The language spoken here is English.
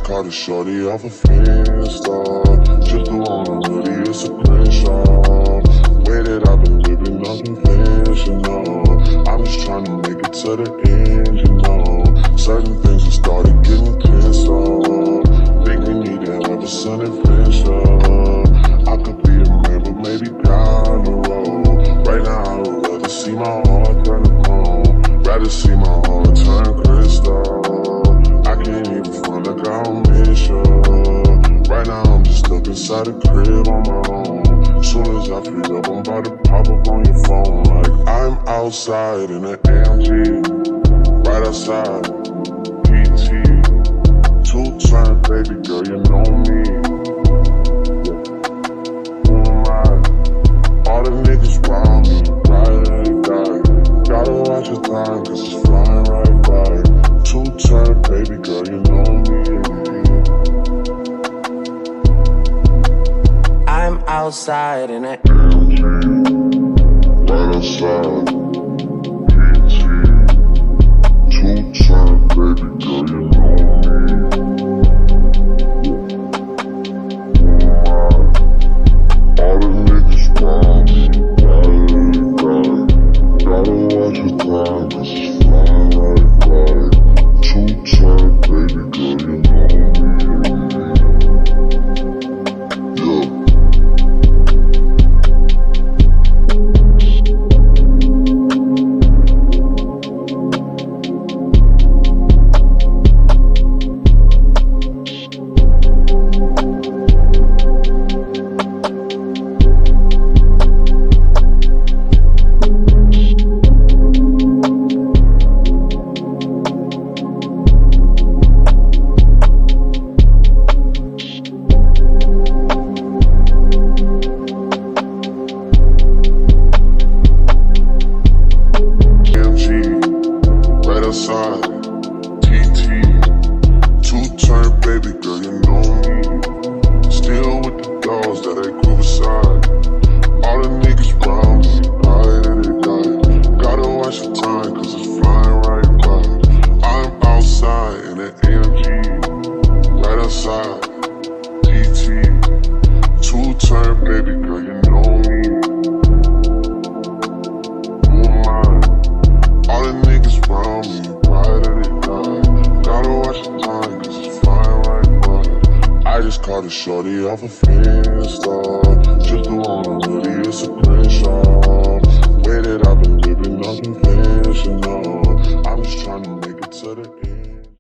caught a shorty off a Finsta. Just threw on a hoodie, it's a Crenshaw. Way that I've been living unconventional. I'm just trying to make it to the end, you know. Certain things have started getting closer. Think we need to have a sun adventure. I could be a man, but maybe down the road. Right now I would rather see my heart turn to chrome. Rather see my heart turn crystal. I can't even front like I don't miss you. Right now I'm just stuck inside the crib on my own. Soon as I free up, I'm about to pop up on your phone. Like I'm outside in an AMG, right outside, PT. Two-turn, baby girl, you know me. Who am I? All the niggas round me, ride or die. Gotta watch your time, cause it's flying right by. Two-turn, baby girl, you know me. I'm outside in an AMG, right outside, PT. Two-turn, baby girl, you know me. All the niggas round me, ride or die. Gotta watch your time, cause it's flying right by. Two-turn, baby girl, you know me. Yeah. Outside, TT, two-turn, baby girl, you know me. Still with the dogs that ain't grew aside. All the niggas round me, ride or die. Gotta watch the time, cause it's flying right by. I'm outside in an AMG, right outside, TT, two-turn, baby girl, you know me. Who am I? All the niggas round me, ride or die. Gotta watch the time, cause it's flying right by. I just caught a shorty off a Finsta. Just threw on a hoodie, it's a Crenshaw. Way that I've been living unconventional. I'm just trying to make it to the end.